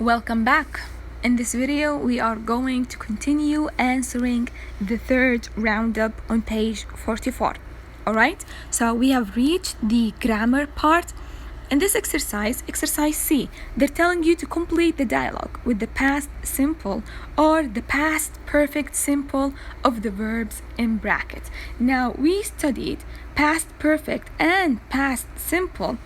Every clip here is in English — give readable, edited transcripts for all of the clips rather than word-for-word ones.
Welcome back. In this video, we are going to continue answering the third roundup on page 44. Alright, so we have reached the grammar part. In this exercise C, they're telling you to complete the dialogue with the past simple or the past perfect simple of the verbs in brackets. Now, we studied past perfect and past simple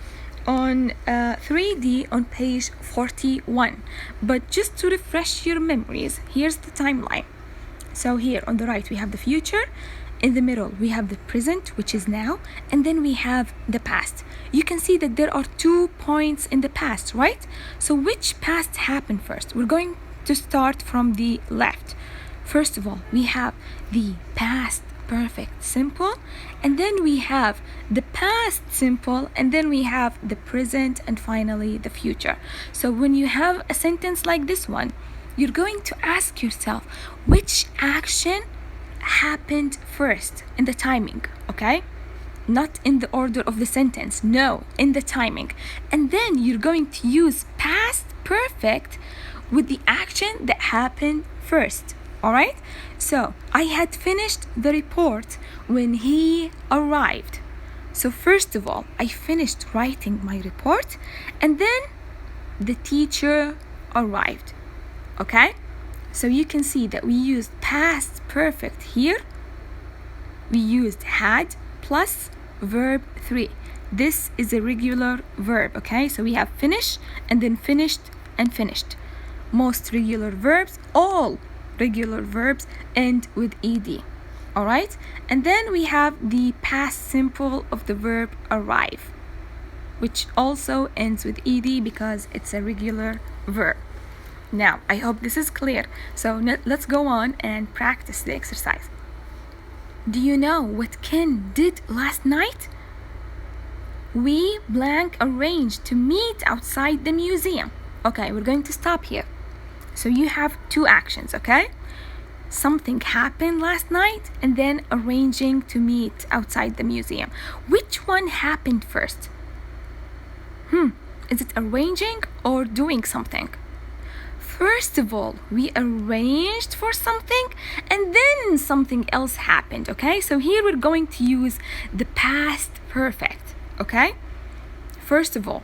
on 3D on page 41. But just to refresh your memories, here's the timeline. So here on the right, we have the future. In the middle, we have the present, which is now, and then we have the past. You can see that there are 2 points in the past, right? So which past happened first? We're going to start from the left. First of all, we have the past perfect simple, and then we have the past simple, and then we have the present, and finally the future. So when you have a sentence like this one, you're going to ask yourself which action happened first in the timing, okay? Not in the order of the sentence, no, in the timing. And then you're going to use past perfect with the action that happened first. All right, so I had finished the report when he arrived. So first of all, I finished writing my report, and then the teacher arrived. Okay, so you can see that we used past perfect here. We used had plus verb 3. This is a regular verb, okay? So we have finish and then finished and finished. Most regular verbs, all regular verbs end with ed. All right, and then we have the past simple of the verb arrive, which also ends with ed because it's a regular verb. Now, I hope this is clear. So let's go on and practice the exercise. Do you know what Ken did last night? We blank arranged to meet outside the museum. Okay, we're going to stop here. So you have 2 actions, okay? Something happened last night, and then arranging to meet outside the museum. Which one happened first? Is it arranging or doing something? First of all, we arranged for something, and then something else happened, okay? So here we're going to use the past perfect, okay? First of all,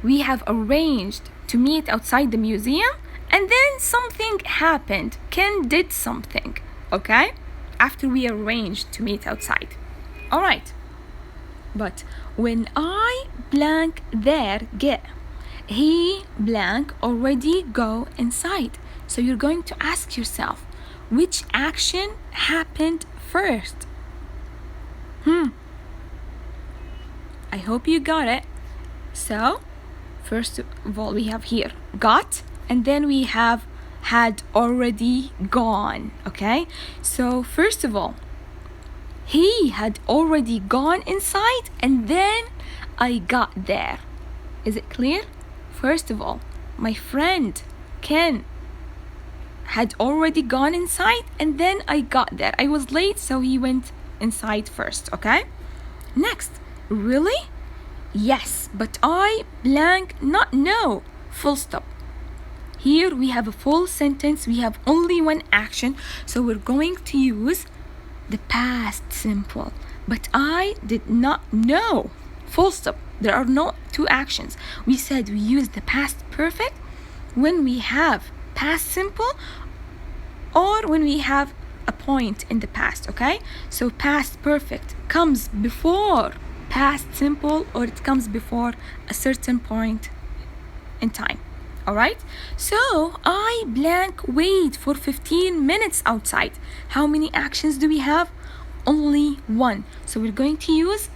we have arranged to meet outside the museum, and then something happened. Ken did something, okay? After we arranged to meet outside. All right. But when I blank there get, he blank already go inside. So you're going to ask yourself, which action happened first? I hope you got it. So, first of all, we have here got, and then we have had already gone, okay? So first of all, he had already gone inside, and then I got there. Is it clear? First of all, my friend Ken had already gone inside, and then I got there. I was late, so he went inside first, okay? Next, really? Yes, but I blank not know, full stop. Here we have a full sentence, we have only one action, so we're going to use the past simple. But I did not know, full stop. There are no 2 actions. We said we use the past perfect when we have past simple or when we have a point in the past, okay? So past perfect comes before past simple, or it comes before a certain point in time. All right, so I blank wait for 15 minutes outside. How many actions do we have? Only 1. So we're going to use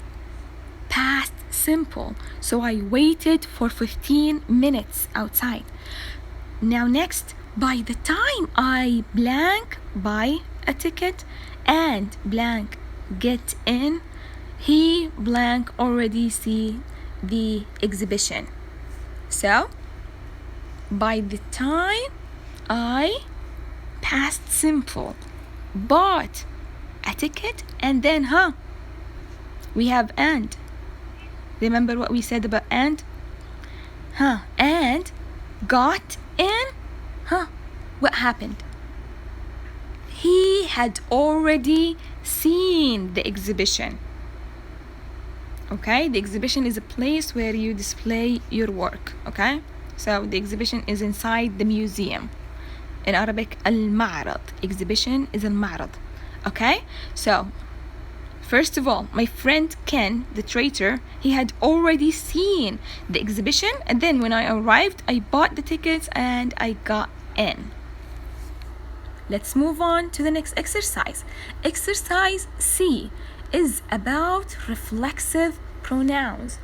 past simple. So I waited for 15 minutes outside. Now next, by the time I blank buy a ticket and blank get in, he blank already see the exhibition. So by the time I past simple bought a ticket, and then we have and. Remember what we said about and? And got in What happened? He had already seen the exhibition. Okay, the exhibition is a place where you display your work. Okay, so the exhibition is inside the museum. In Arabic, المعرض. Exhibition is المعرض. Okay, so first of all, my friend Ken, the traitor, he had already seen the exhibition, and then when I arrived, I bought the tickets and I got in. Let's move on to the next exercise. Exercise C is about reflexive pronouns.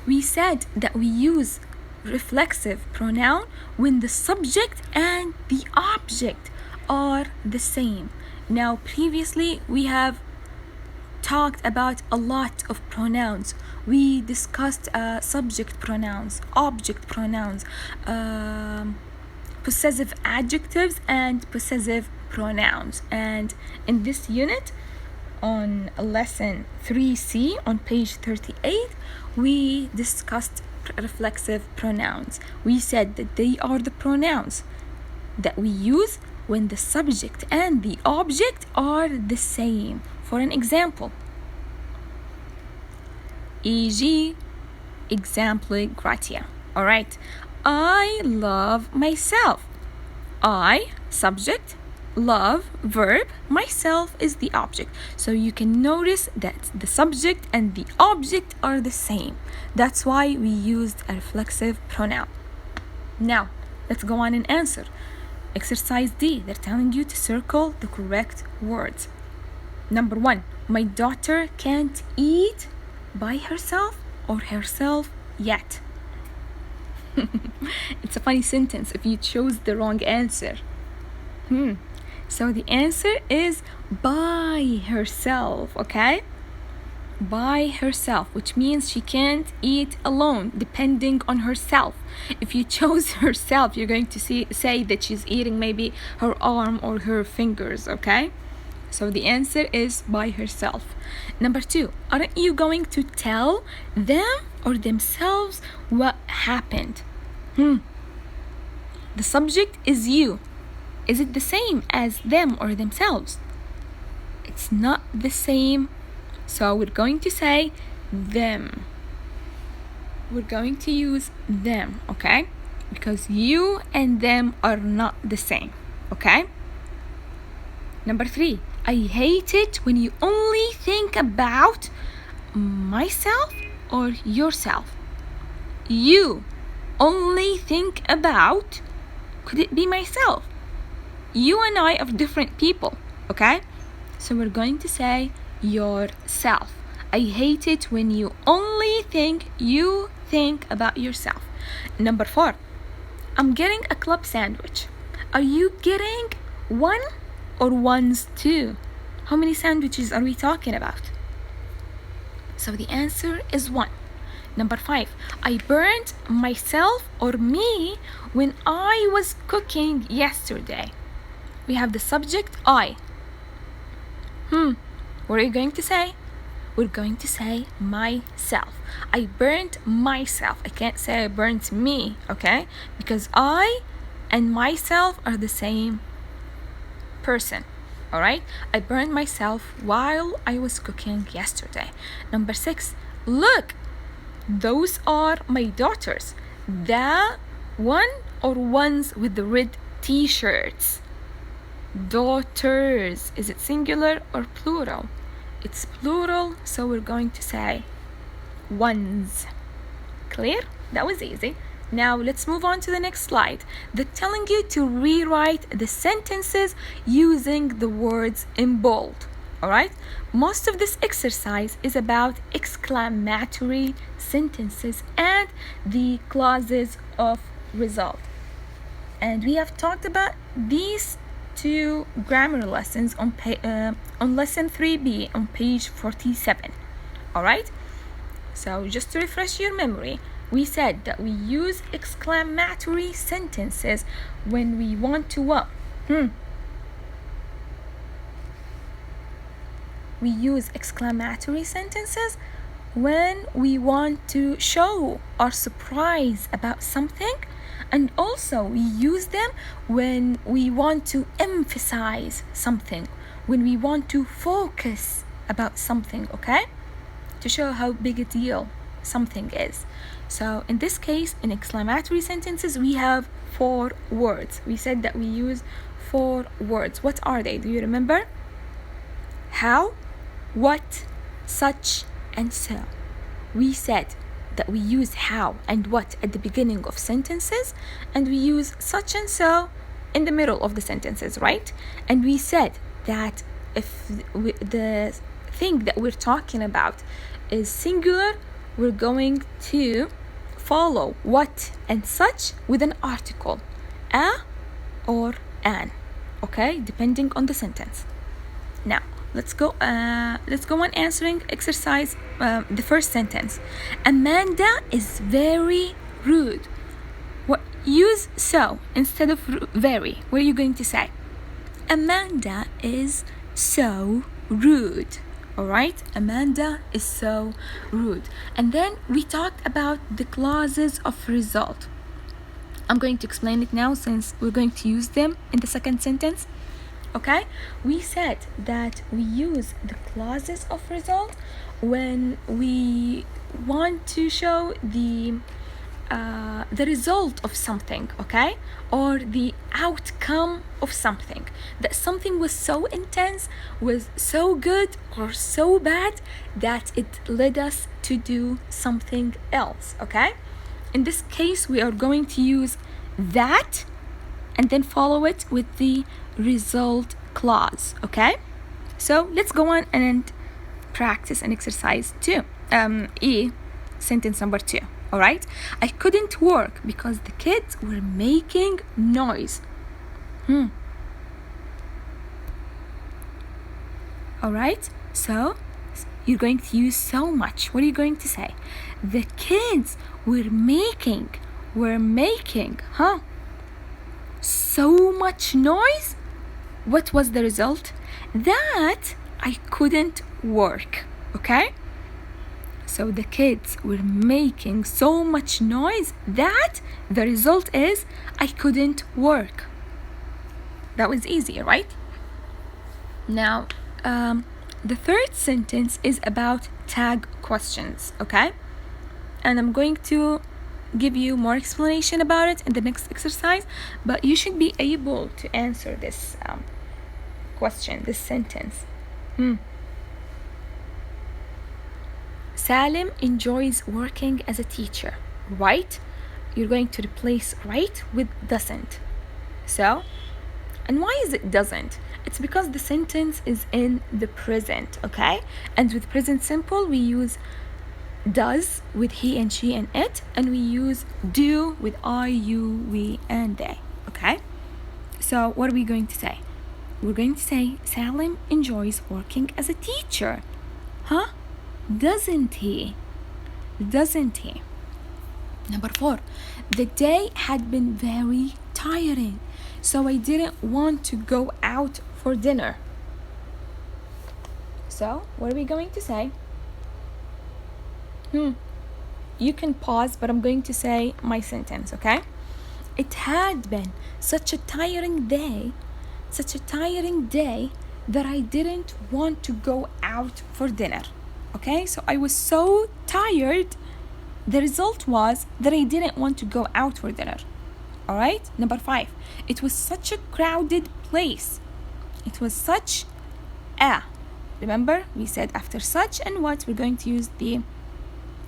We said that we use reflexive pronoun when the subject and the object are the same. Now, previously we have talked about a lot of pronouns. We discussed subject pronouns, object pronouns, possessive adjectives and possessive pronouns. And in this unit, on lesson 3C on page 38, we discussed reflexive pronouns. We said that they are the pronouns that we use when the subject and the object are the same. For an example, e.g. exemple gratia. All right, I love myself. I, subject, love, verb, myself is the object. So you can notice that the subject and the object are the same. That's why we used a reflexive pronoun. Now, let's go on and answer. Exercise D, they're telling you to circle the correct words. Number 1, my daughter can't eat by herself or herself yet. It's a funny sentence if you chose the wrong answer. So the answer is by herself, okay? By herself, which means she can't eat alone, depending on herself. If you chose herself, you're going to say that she's eating maybe her arm or her fingers, okay? So the answer is by herself. Number 2, aren't you going to tell them or themselves what happened? The subject is you. Is it the same as them or themselves? It's not the same. So we're going to say them. We're going to use them, okay? Because you and them are not the same, okay? Number 3, I hate it when you only think about myself or yourself. You only think about, could it be myself? You and I are different people, okay? So we're going to say yourself. I hate it when you only think about yourself. Number 4, I'm getting a club sandwich. Are you getting one or ones too? How many sandwiches are we talking about? So the answer is 1. Number 5, I burned myself or me when I was cooking yesterday. We have the subject I. What are you going to say? We're going to say myself. I burned myself. I can't say I burned me, okay? Because I and myself are the same person, all right? I burned myself while I was cooking yesterday. Number 6, look, those are my daughters. The one or ones with the red t-shirts. Daughters. Is it singular or plural? It's plural, so we're going to say ones. Clear? That was easy. Now let's move on to the next slide. They're telling you to rewrite the sentences using the words in bold. Alright? Most of this exercise is about exclamatory sentences and the clauses of result. And we have talked about these 2 grammar lessons on lesson 3B on page 47. Alright? So just to refresh your memory, we said that we use exclamatory sentences when we want to what? We use exclamatory sentences when we want to show our surprise about something And also we use them when we want to emphasize something, when we want to focus about something, okay? To show how big a deal something is. So in this case, in exclamatory sentences, we have 4 words. We said that we use 4 words. What are they? Do you remember? How, what, such, and so. We said that we use how and what at the beginning of sentences, and we use such and so in the middle of the sentences, right? And we said that if the thing that we're talking about is singular, we're going to follow what and such with an article, a or an, okay, depending on the sentence. Now let's go on answering exercise, the first sentence. Amanda is very rude. What, use so instead of very. What are you going to say? Amanda is so rude. All right, Amanda is so rude. And then we talked about the clauses of result. I'm going to explain it now since we're going to use them in the second sentence. Okay, we said that we use the clauses of result when we want to show the result of something, okay, or the outcome of something. That something was so intense, was so good or so bad that it led us to do something else, okay? In this case, we are going to use that and then follow it with the result clause, okay? So let's go on and practice an exercise 2. Sentence number 2. All right, I couldn't work because the kids were making noise. All right, so you're going to use so much. What are you going to say? The kids were making, so much noise. What was the result? That I couldn't work, okay? So the kids were making so much noise that the result is I couldn't work. That was easy, right? Now, the third sentence is about tag questions, okay? And I'm going to give you more explanation about it in the next exercise, but you should be able to answer this question, this sentence. Salim enjoys working as a teacher, right? You're going to replace right with doesn't. So, and why is it doesn't? It's because the sentence is in the present, okay? And with present simple, we use does with he and she and it, and we use do with I, you, we, and they, okay? So what are we going to say? We're going to say Salim enjoys working as a teacher. Doesn't he? Number 4, the day had been very tiring, so I didn't want to go out for dinner. So what are we going to say? You can pause, but I'm going to say my sentence, okay? It had been such a tiring day that I didn't want to go out for dinner. Okay, so I was so tired. The result was that I didn't want to go out for dinner. All right, number 5. It was such a crowded place. It was such a. Remember, we said after such and what, we're going to use the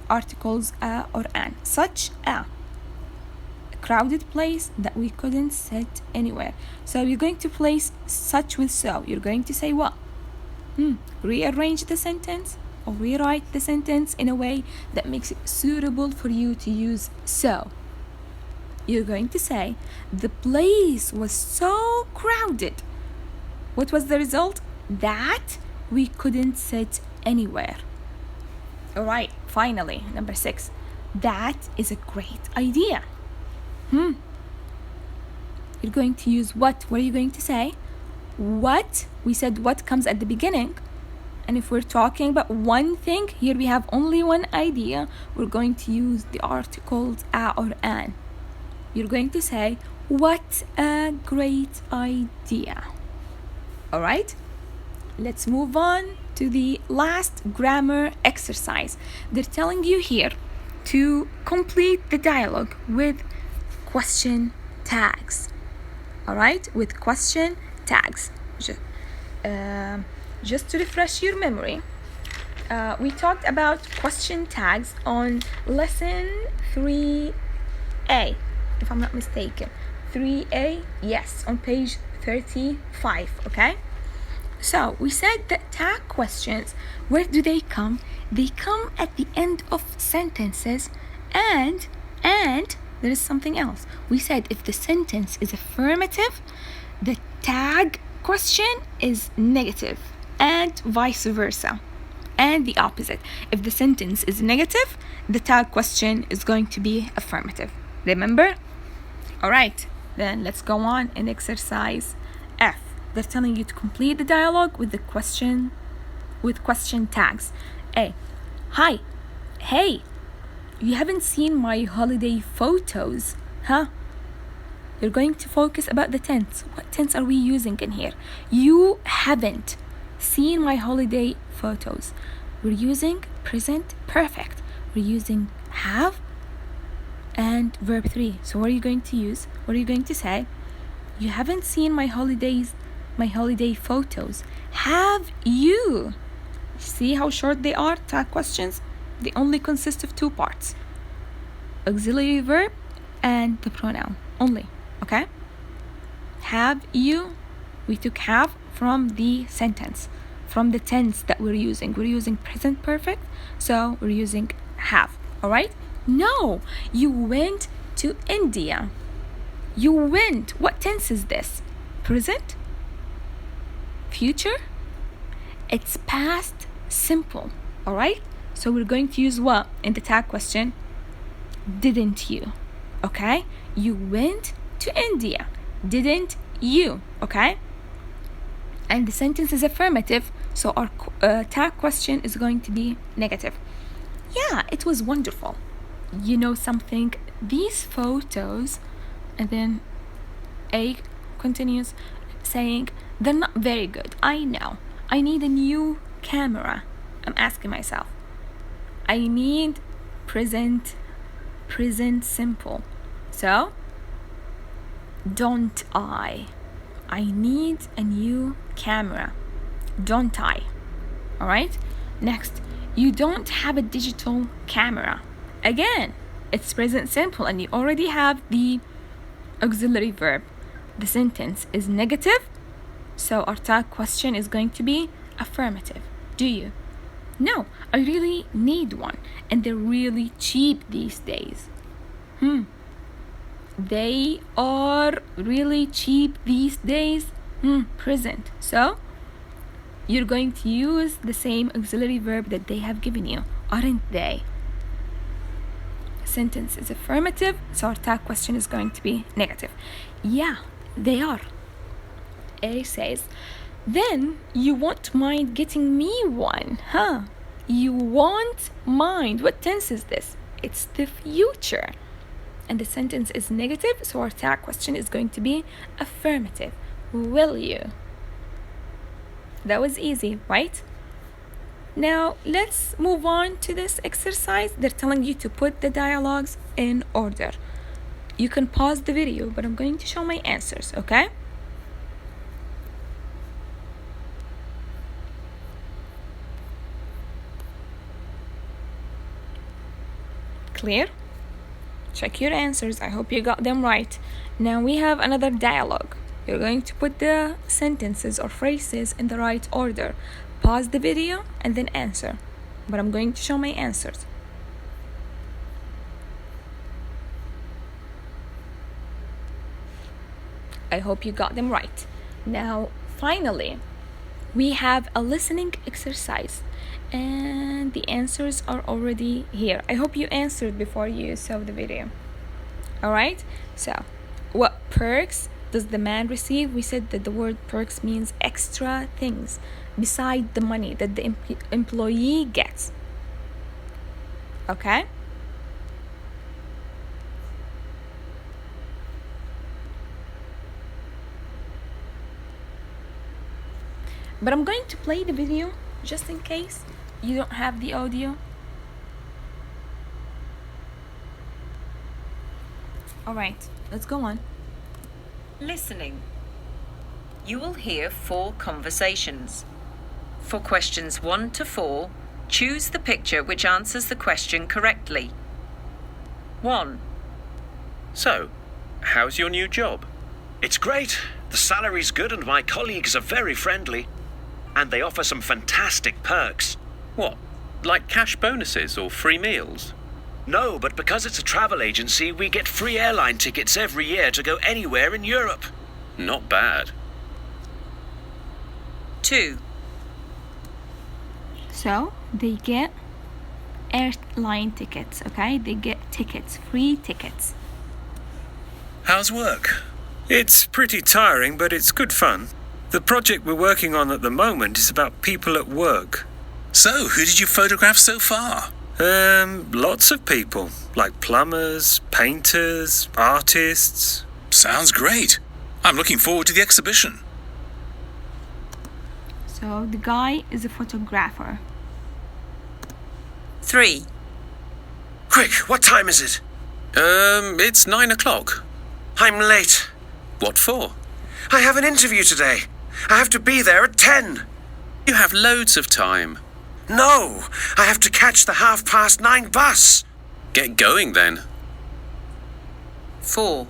articles a or an. Such a crowded place that we couldn't sit anywhere. So you're going to place such with so. You're going to say what? Rearrange the sentence or rewrite the sentence in a way that makes it suitable for you to use so. You're going to say the place was so crowded. What was the result? That we couldn't sit anywhere. All right, finally, number 6. That is a great idea. You're going to use what? What are you going to say? What? We said what comes at the beginning. And if we're talking about one thing, here we have only one idea. We're going to use the articles a or an. you're going to say, what a great idea. All right, let's move on to the last grammar exercise. They're telling you here to complete the dialogue with question tags. All right, with question tags. Just to refresh your memory, we talked about question tags on lesson 3A, if I'm not mistaken. 3A, yes, on page 35, okay? So we said that tag questions, where do they come? They come at the end of sentences, and there is something else. We said if the sentence is affirmative, the tag question is negative, and vice versa. And the opposite. If the sentence is negative, the tag question is going to be affirmative. Remember? All right, then let's go on in exercise F. They're telling you to complete the dialogue with the question tags. A. Hi. Hey. You haven't seen my holiday photos, huh? You're going to focus about the tense. What tense are we using in here? You haven't seen my holiday photos. We're using present perfect. We're using have and verb 3. So what are you going to use? What are you going to say? You haven't seen my holiday photos. Have you? See how short they are, tag questions? They only consist of 2 parts. Auxiliary verb and the pronoun only, okay? Have you? We took have from the sentence, from the tense that we're using. We're using present perfect, so we're using have, all right? No, you went to India. You went. What tense is this? Present? Future? It's past simple, all right? So we're going to use what in the tag question? Didn't you? Okay? You went to India. Didn't you? Okay? And the sentence is affirmative, so our tag question is going to be negative. Yeah, it was wonderful. You know something? These photos, and then A continues saying, they're not very good. I know. I need a new camera. I'm asking myself. I need present simple. So, don't I? I need a new camera. Don't I? All right? Next, you don't have a digital camera. Again, it's present simple and you already have the auxiliary verb. The sentence is negative, so our tag question is going to be affirmative. Do you? No, I really need one, and they're really cheap these days. They are really cheap these days. Present. So you're going to use the same auxiliary verb that they have given you, aren't they? Sentence is affirmative, so our tag question is going to be negative. Yeah, they are. A says, then you won't mind getting me one, huh? You won't mind. What tense is this? It's the future. And the sentence is negative, so our tag question is going to be affirmative. Will you? That was easy, right? Now, let's move on to this exercise. They're telling you to put the dialogues in order. You can pause the video, but I'm going to show my answers, okay? Clear? Check your answers. I hope you got them right. Now we have another dialogue. You're going to put the sentences or phrases in the right order. Pause the video and then answer. But I'm going to show my answers. I hope you got them right. Now, finally, we have a listening exercise. And the answers are already here. I hope you answered before you saw the video. Alright? So, what perks does the man receive? We said that the word perks means extra things beside the money that the employee gets. Okay? but I'm going to play the video just in case you don't have the audio. Alright, let's go on. Listening. You will hear 4 conversations. For questions 1 to 4, choose the picture which answers the question correctly. 1. So, how's your new job? It's great. The salary's good and my colleagues are very friendly. And they offer some fantastic perks. What, like cash bonuses or free meals? No, but because it's a travel agency, we get free airline tickets every year to go anywhere in Europe. Not bad. 2. So they get airline tickets, okay? They get tickets, free tickets. How's work? It's pretty tiring, but it's good fun. The project we're working on at the moment is about people at work. So, who did you photograph so far? Lots of people, like plumbers, painters, artists. Sounds great. I'm looking forward to the exhibition. So the guy is a photographer. 3. Quick, what time is it? It's 9 o'clock. I'm late. What for? I have an interview today. I have to be there at 10. You have loads of time. No, I have to catch the 9:30 bus. Get going then. 4.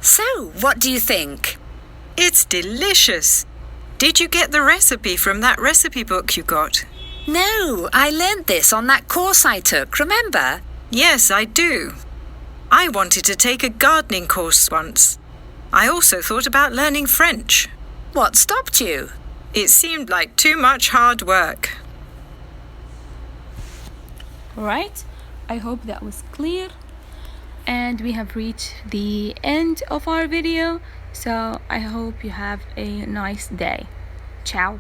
So, what do you think? It's delicious. Did you get the recipe from that recipe book you got? No, I learned this on that course I took, remember? Yes, I do. I wanted to take a gardening course once. I also thought about learning French. What stopped you? It seemed like too much hard work. Alright, I hope that was clear. And we have reached the end of our video. So I hope you have a nice day. Ciao.